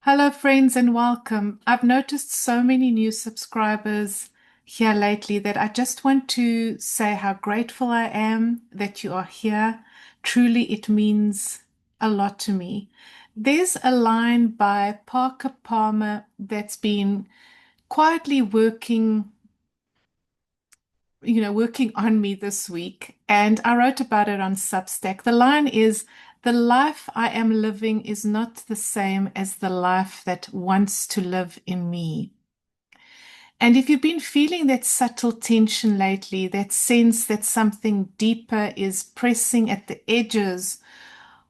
Hello, friends, and welcome. I've noticed so many new subscribers here lately that I just want to say how grateful I am that you are here. Truly, it means a lot to me. There's a line by Parker Palmer that's been quietly working on me this week, and I wrote about it on Substack. The line is, "The life I am living is not the same as the life that wants to live in me." And if you've been feeling that subtle tension lately, that sense that something deeper is pressing at the edges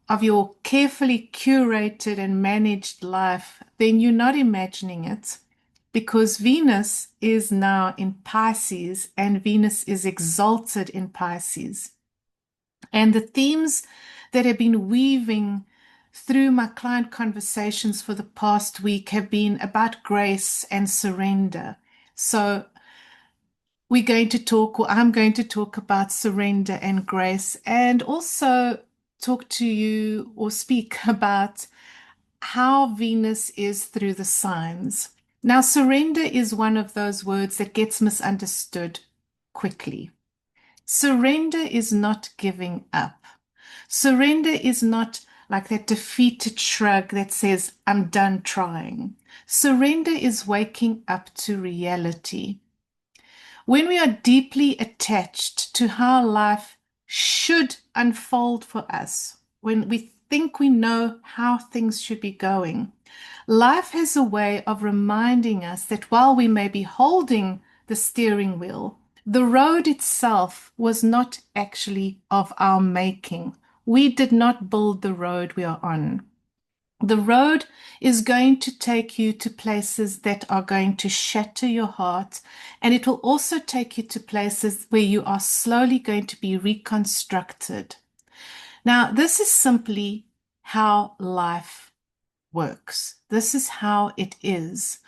of your carefully curated and managed life, then you're not imagining it, because Venus is now in Pisces and Venus is exalted in Pisces. And the themes that have been weaving through my client conversations for the past week have been about grace and surrender. So we're going to talk, or I'm going to talk about surrender and grace, and also talk to you or speak about how Venus is through the signs. Now, surrender is one of those words that gets misunderstood quickly. Surrender is not giving up. Surrender is not like that defeated shrug that says, "I'm done trying." Surrender is waking up to reality. When we are deeply attached to how life should unfold for us, when we think we know how things should be going, life has a way of reminding us that while we may be holding the steering wheel, the road itself was not actually of our making. We did not build the road we are on. The road is going to take you to places that are going to shatter your heart, and it will also take you to places where you are slowly going to be reconstructed. Now, this is simply how life works. This is how it is.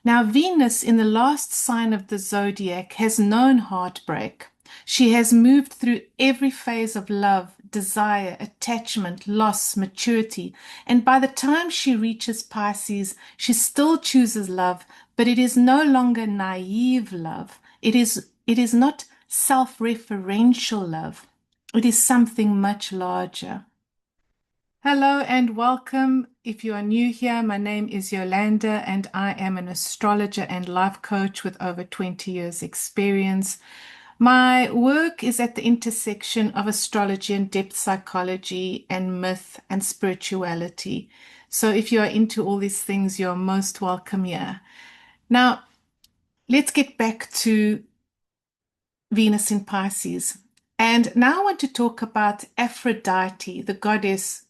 Now, Venus, in the last sign of the zodiac, has known heartbreak. She has moved through every phase of love, desire, attachment, loss, maturity. And by the time she reaches Pisces, she still chooses love, but it is no longer naive love. It is not self-referential love. It is something much larger. Hello and welcome. If you are new here, my name is Yolanda and I am an astrologer and life coach with over 20 years experience. My work is at the intersection of astrology and depth psychology and myth and spirituality. So if you are into all these things, you're most welcome here. Now, let's get back to Venus in Pisces. And now I want to talk about Aphrodite, the goddess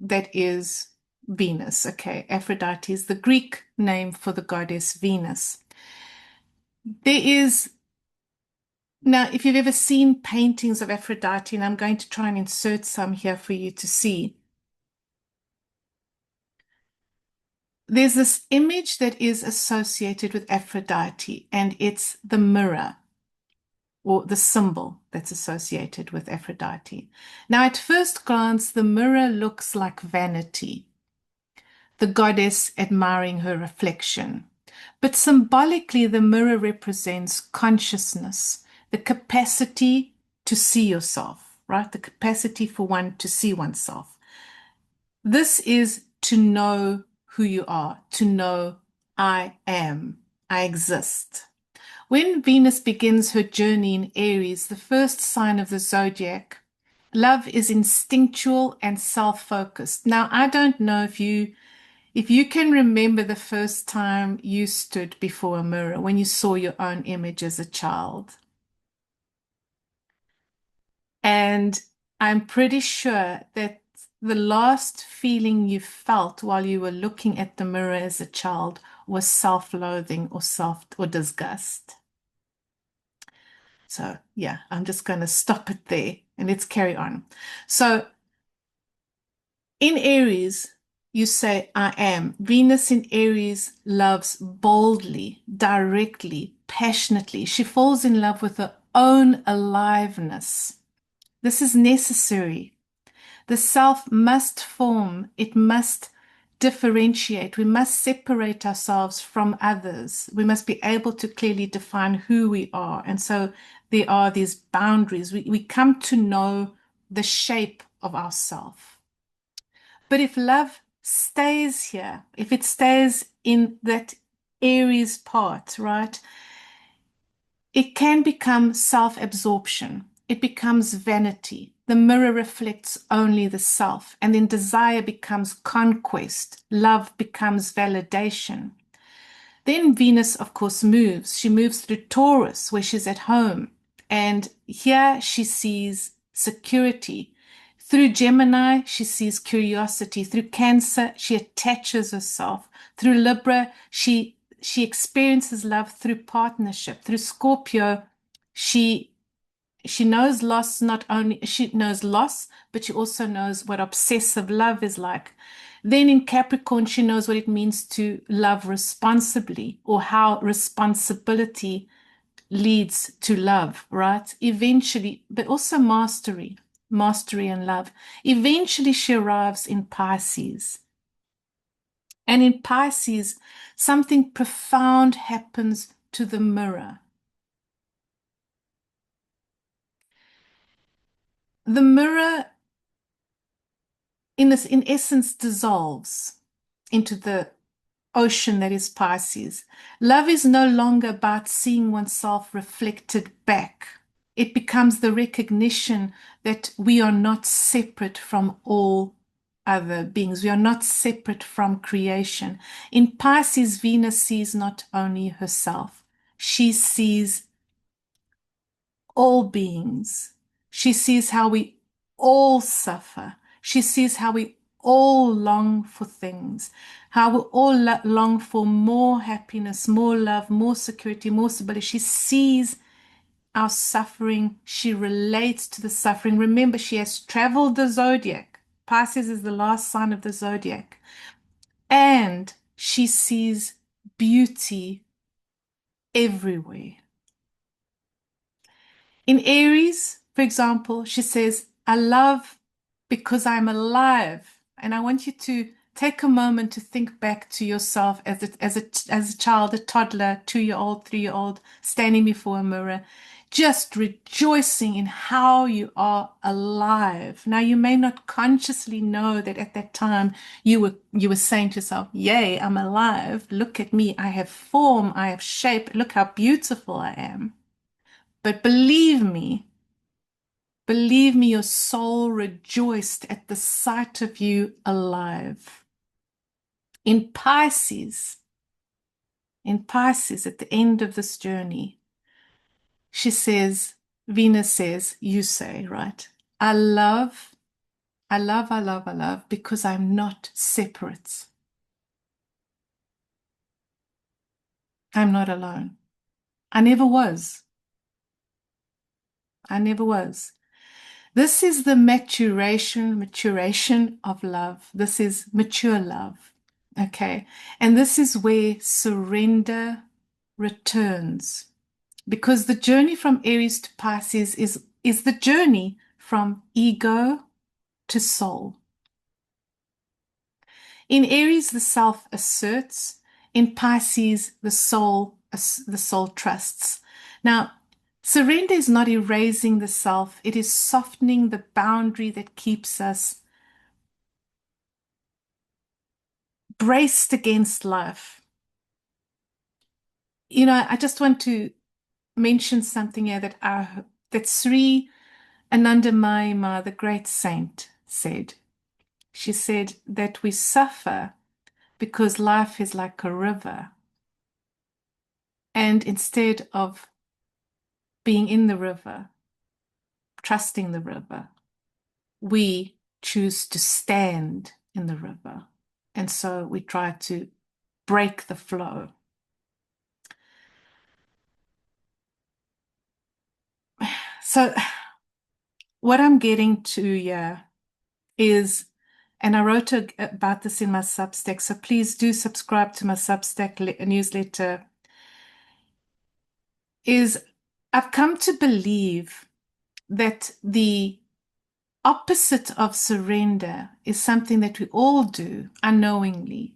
that is Venus. Okay, Aphrodite is the Greek name for the goddess Venus. There is, now, if you've ever seen paintings of Aphrodite, and I'm going to try and insert some here for you to see, there's this image that is associated with Aphrodite, and it's the mirror or the symbol that's associated with Aphrodite. Now, at first glance, the mirror looks like vanity, the goddess admiring her reflection. But symbolically, the mirror represents consciousness, the capacity to see yourself, right? The capacity for one to see oneself. This is to know who you are, to know I am, I exist. When Venus begins her journey in Aries, the first sign of the zodiac, love is instinctual and self-focused. Now, I don't know if you can remember the first time you stood before a mirror when you saw your own image as a child. And I'm pretty sure that the last feeling you felt while you were looking at the mirror as a child was self-loathing or disgust. So yeah, I'm just going to stop it there and let's carry on. So in Aries, you say, I am. Venus in Aries loves boldly, directly, passionately. She falls in love with her own aliveness. This is necessary. The self must form, it must differentiate. We must separate ourselves from others. We must be able to clearly define who we are. And so there are these boundaries. We come to know the shape of ourself. But if love stays here, if it stays in that Aries part, right, it can become self-absorption. It becomes vanity. The mirror reflects only the self. And then desire becomes conquest. Love becomes validation. Then Venus, of course, moves. She moves through Taurus, where she's at home. And here she sees security. Through Gemini, she sees curiosity. Through Cancer, she attaches herself. Through Libra, she experiences love through partnership. Through Scorpio, she knows loss. Not only she knows loss, but she also knows what obsessive love is like. Then in Capricorn, she knows what it means to love responsibly, or how responsibility leads to love, right? Eventually, but also mastery and love. Eventually, she arrives in Pisces. And in Pisces, something profound happens to the mirror. The mirror, in essence, dissolves into the ocean that is Pisces. Love is no longer about seeing oneself reflected back. It becomes the recognition that we are not separate from all other beings. We are not separate from creation. In Pisces, Venus sees not only herself, she sees all beings. She sees how we all suffer. She sees how we all long for things, how we all long for more happiness, more love, more security, more stability. She sees our suffering. She relates to the suffering. Remember, she has traveled the zodiac. Pisces is the last sign of the zodiac. And she sees beauty everywhere. In Aries, for example, she says, I love because I'm alive. And I want you to take a moment to think back to yourself as a child, a toddler, 2-year-old, 3-year-old, standing before a mirror, just rejoicing in how you are alive. Now, you may not consciously know that at that time you were saying to yourself, yay, I'm alive. Look at me. I have form. I have shape. Look how beautiful I am. But believe me, your soul rejoiced at the sight of you alive. In Pisces, at the end of this journey, she says, Venus says, you say, right? I love because I'm not separate. I'm not alone. I never was. This is the maturation of love. This is mature love. Okay. And this is where surrender returns. Because the journey from Aries to Pisces is the journey from ego to soul. In Aries, the self asserts. In Pisces, the soul trusts. Now, surrender is not erasing the self. It is softening the boundary that keeps us braced against life. You know, I just want to mention something here that Sri Anandamayi, the great saint, said. She said that we suffer because life is like a river. And instead of being in the river, trusting the river, we choose to stand in the river. And so we try to break the flow. So what I'm getting to here is, and I wrote about this in my Substack, so please do subscribe to my Substack newsletter, is I've come to believe that the opposite of surrender is something that we all do unknowingly,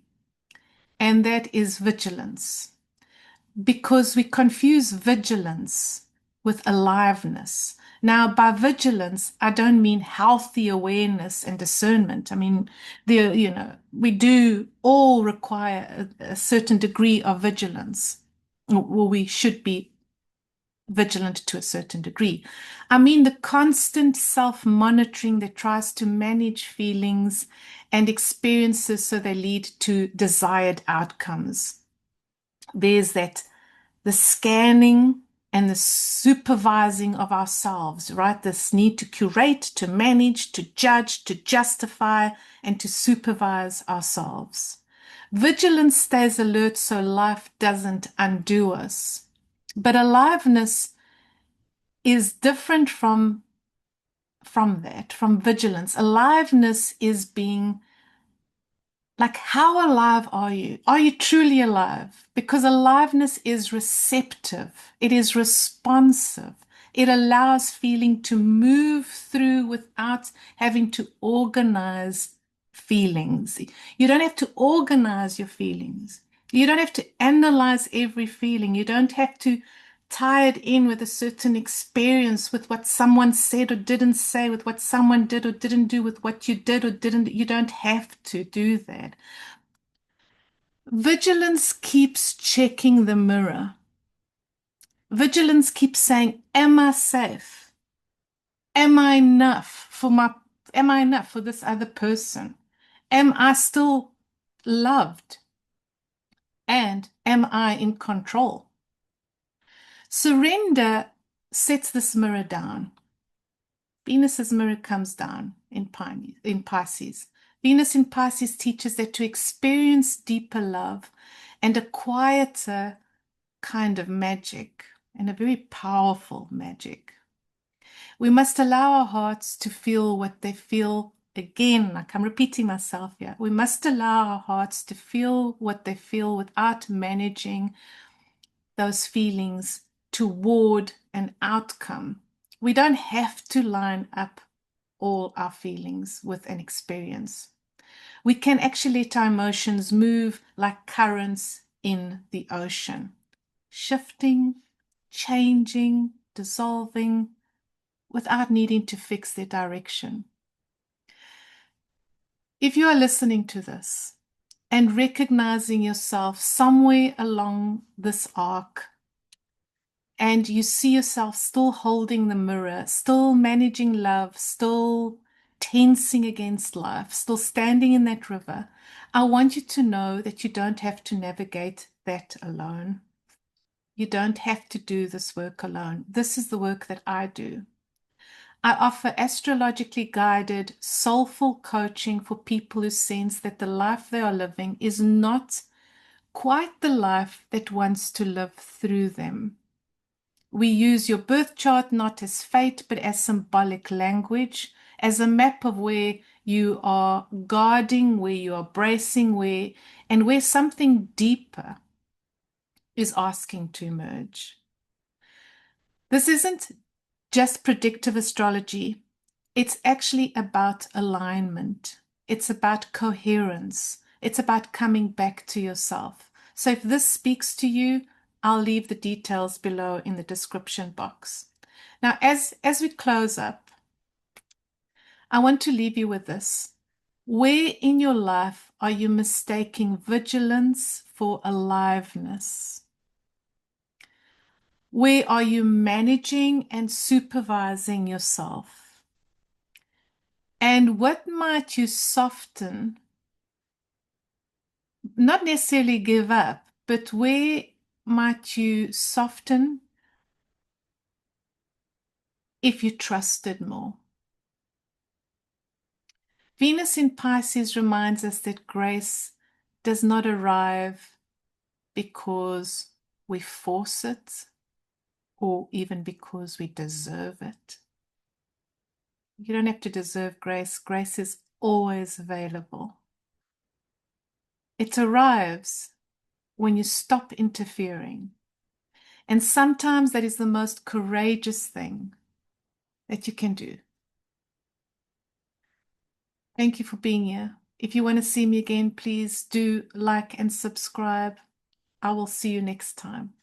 and that is vigilance. Because we confuse vigilance with aliveness. Now, by vigilance, I don't mean healthy awareness and discernment. I mean, we do all require a certain degree of vigilance, or we should be vigilant to a certain degree. I mean, the constant self-monitoring that tries to manage feelings and experiences so they lead to desired outcomes. There's that the scanning and the supervising of ourselves, right? This need to curate, to manage, to judge, to justify, and to supervise ourselves. Vigilance stays alert so life doesn't undo us. But aliveness is different from that, from vigilance. Aliveness is being like, how alive are you? Are you truly alive? Because aliveness is receptive, it is responsive, it allows feeling to move through without having to organize feelings. You don't have to organize your feelings. You don't have to analyze every feeling. You don't have to tie it in with a certain experience, with what someone said or didn't say, with what someone did or didn't do, with what you did or didn't. You don't have to do that. Vigilance keeps checking the mirror. Vigilance keeps saying, am I safe? Am I enough for this other person? Am I still loved? And am I in control? Surrender sets this mirror down. Venus's mirror comes down in Pisces. Venus in Pisces teaches that to experience deeper love and a quieter kind of magic, and a very powerful magic, we must allow our hearts to feel what they feel. Again, like I'm repeating myself here, we must allow our hearts to feel what they feel without managing those feelings toward an outcome. We don't have to line up all our feelings with an experience. We can actually let our emotions move like currents in the ocean, shifting, changing, dissolving, without needing to fix their direction. If you are listening to this and recognizing yourself somewhere along this arc, and you see yourself still holding the mirror, still managing love, still tensing against life, still standing in that river, I want you to know that you don't have to navigate that alone. You don't have to do this work alone. This is the work that I do. I offer astrologically guided, soulful coaching for people who sense that the life they are living is not quite the life that wants to live through them. We use your birth chart not as fate, but as symbolic language, as a map of where you are guarding, where you are bracing, and where something deeper is asking to emerge. This isn't just predictive astrology. It's actually about alignment. It's about coherence. It's about coming back to yourself. So if this speaks to you, I'll leave the details below in the description box. Now, as we close up, I want to leave you with this. Where in your life are you mistaking vigilance for aliveness? Where are you managing and supervising yourself? And what might you soften, not necessarily give up, but where might you soften if you trusted more? Venus in Pisces reminds us that grace does not arrive because we force it or even because we deserve it. You don't have to deserve grace. Grace is always available. It arrives when you stop interfering. And sometimes that is the most courageous thing that you can do. Thank you for being here. If you want to see me again, please do like and subscribe. I will see you next time.